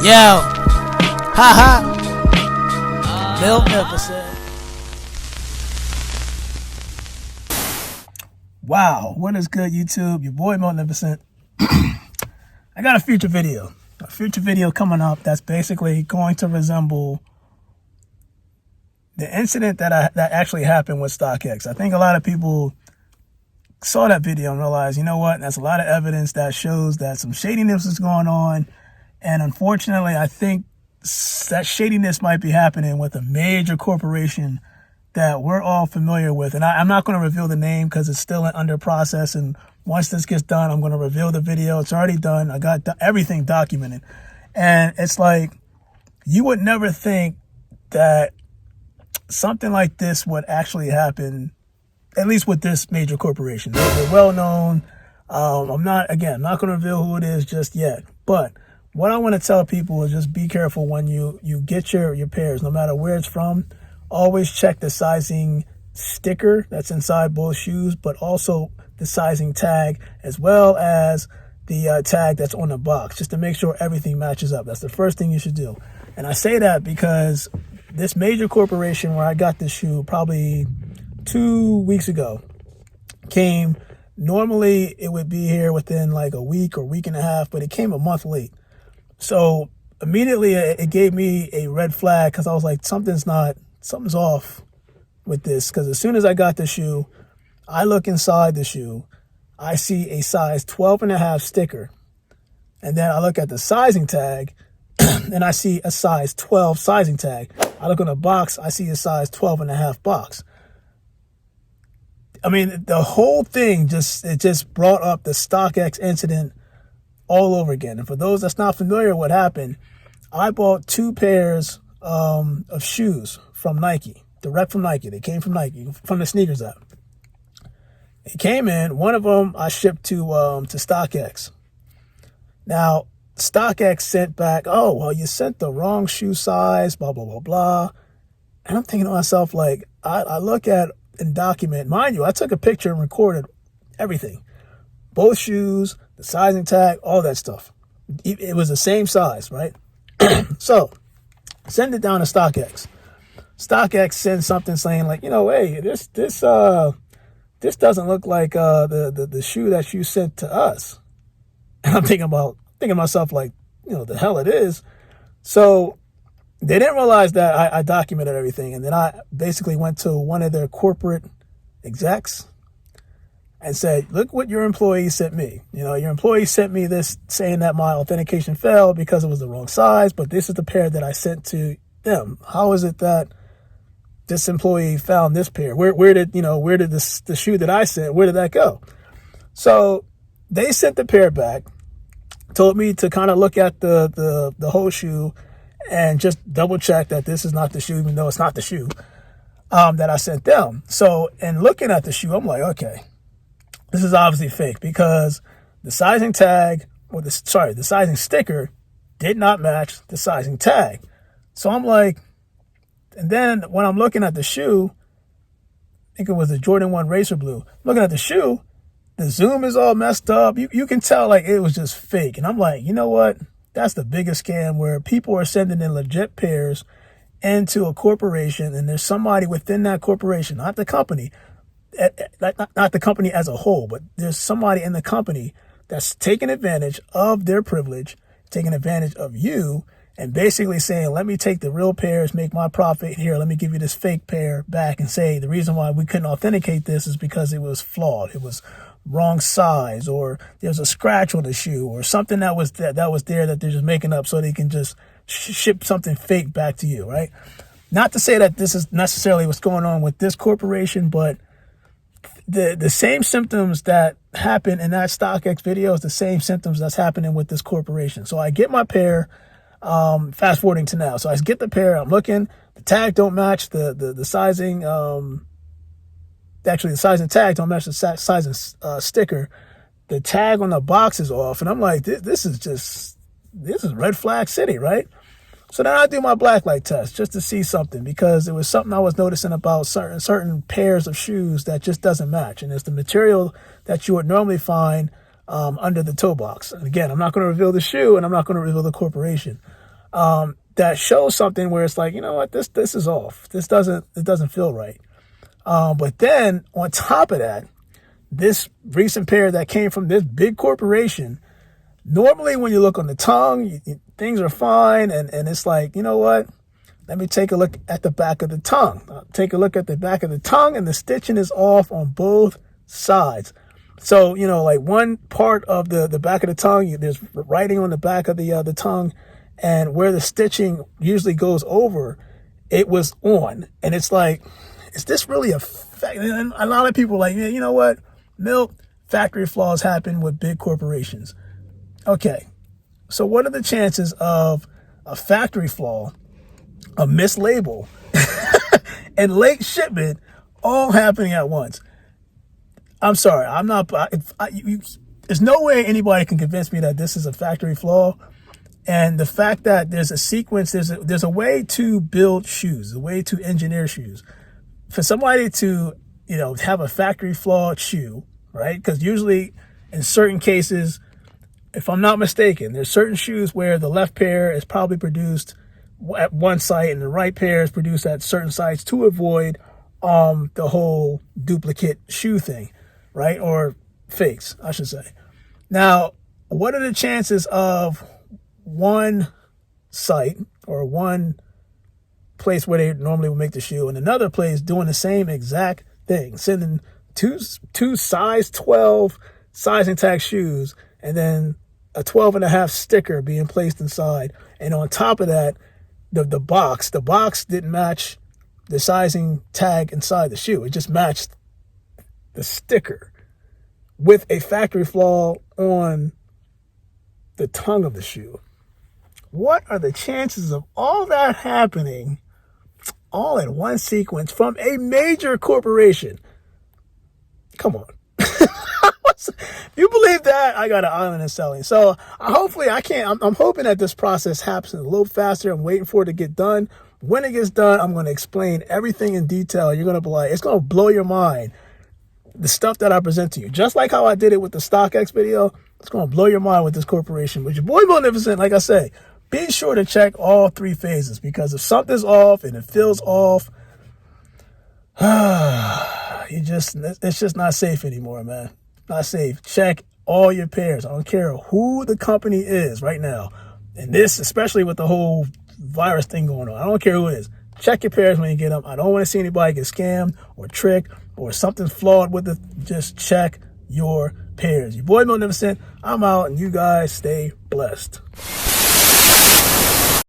Yo, haha, Milknificent. Wow, what is good, YouTube? Your boy Milknificent. I got a future video coming up that's basically going to resemble the incident that actually happened with StockX. I think a lot of people saw that video and realized, you know what, that's a lot of evidence that shows that some shadiness is going on. And unfortunately, I think that shadiness might be happening with a major corporation that we're all familiar with. And I'm not going to reveal the name because it's still under process. And once this gets done, I'm going to reveal the video. It's already done. I got everything documented. And it's like, you would never think that something like this would actually happen, at least with this major corporation. They're well known. I'm not going to reveal who it is just yet. But what I want to tell people is just be careful when you get your pairs, no matter where it's from. Always check the sizing sticker that's inside both shoes, but also the sizing tag, as well as the tag that's on the box, just to make sure everything matches up. That's the first thing you should do. And I say that because this major corporation where I got this shoe probably 2 weeks ago came. Normally it would be here within like a week or week and a half, but it came a month late. So immediately it gave me a red flag because I was like, something's off with this. Because as soon as I got the shoe, I look inside the shoe, I see a size 12.5 sticker. And then I look at the sizing tag and I see a size 12 sizing tag. I look on the box, I see a size 12.5 box. I mean, the whole thing just brought up the StockX incident all over again. And for those that's not familiar with what happened, I bought 2 pairs of shoes from Nike, direct from Nike. They came from Nike, from the sneakers app. It came in. One of them I shipped to StockX. Now, StockX sent back, oh, well, you sent the wrong shoe size, blah, blah, blah, blah. And I'm thinking to myself, like, I look at and document, mind you, I took a picture and recorded everything. Both shoes, the sizing tag, all that stuff. It was the same size, right? So, send it down to StockX. StockX sends something saying like, hey, this doesn't look like the shoe that you sent to us. And I'm thinking to myself like, the hell it is. So they didn't realize that I documented everything. And then I basically went to one of their corporate execs and said, look what your employee sent me. Your employee sent me this saying that my authentication failed because it was the wrong size, but this is the pair that I sent to them. How is it that this employee found this pair? Where did the shoe that I sent, where did that go? So they sent the pair back, told me to kind of look at the whole shoe and just double check that this is not the shoe, even though it's not the shoe that I sent them. So in looking at the shoe, I'm like, okay, this is obviously fake because the sizing tag, the sizing sticker did not match the sizing tag. So I'm like, and then when I'm looking at the shoe, I think it was the Jordan 1 Racer Blue, looking at the shoe, the zoom is all messed up. You can tell like it was just fake. And I'm like, you know what? That's the biggest scam where people are sending in legit pairs into a corporation, and there's somebody within that corporation, not the company, not the company as a whole, but there's somebody in the company that's taking advantage of their privilege, taking advantage of you, and basically saying, let me take the real pairs, make my profit here. Let me give you this fake pair back and say the reason why we couldn't authenticate this is because it was flawed. It was wrong size, or there's a scratch on the shoe, or something that was there that they're just making up so they can just ship something fake back to you, right? Not to say that this is necessarily what's going on with this corporation, but the same symptoms that happen in that StockX video is the same symptoms that's happening with this corporation. So I get my pair, fast forwarding to now. So I get the pair, I'm looking, the tag don't match the sizing, actually the sizing tag don't match the sizing sticker. The tag on the box is off, and I'm like, this is red flag city, right? So then I do my blacklight test just to see something, because it was something I was noticing about certain pairs of shoes that just doesn't match. And it's the material that you would normally find under the toe box. And again, I'm not going to reveal the shoe and I'm not going to reveal the corporation. that shows something where it's like, you know what, this is off. It doesn't feel right. But then on top of that, this recent pair that came from this big corporation, normally when you look on the tongue, things are fine. And it's like, you know what? Let me take a look at the back of the tongue. Take a look at the back of the tongue, and the stitching is off on both sides. So, you know, like one part of the back of the tongue, there's writing on the back of the tongue, and where the stitching usually goes over, it was on. And it's like, is this really a fact? And a lot of people are like, yeah, you know what? Milt, factory flaws happen with big corporations. Okay, so what are the chances of a factory flaw, a mislabel, and late shipment all happening at once? I'm sorry, I'm not. There's no way anybody can convince me that this is a factory flaw. And the fact that there's a sequence, there's a way to build shoes, a way to engineer shoes. For somebody to, you know, have a factory flawed shoe, right? Because usually, in certain cases, if I'm not mistaken, there's certain shoes where the left pair is probably produced at one site and the right pair is produced at certain sites to avoid the whole duplicate shoe thing, right? Or fakes, I should say. Now, what are the chances of one site or one place where they normally would make the shoe and another place doing the same exact thing, sending two size 12 sizing tag shoes, and then a 12.5 sticker being placed inside. And on top of that, the box didn't match the sizing tag inside the shoe. It just matched the sticker with a factory flaw on the tongue of the shoe. What are the chances of all that happening all in one sequence from a major corporation? Come on. If you believe that, I got an island in selling. So I'm hoping that this process happens a little faster. I'm waiting for it to get done. When it gets done, I'm going to explain everything in detail. You're going to be like, it's going to blow your mind. The stuff that I present to you, just like how I did it with the StockX video, it's going to blow your mind with this corporation. But your boy Miltnificent, like I say, be sure to check all three phases, because if something's off and it feels off, it's just not safe anymore, man. Not safe. Check all your pairs. I don't care who the company is right now. And this, especially with the whole virus thing going on, I don't care who it is. Check your pairs when you get them. I don't want to see anybody get scammed or tricked or something's flawed with it. Just check your pairs. Your boy Miltnificent, I'm out, and you guys stay blessed.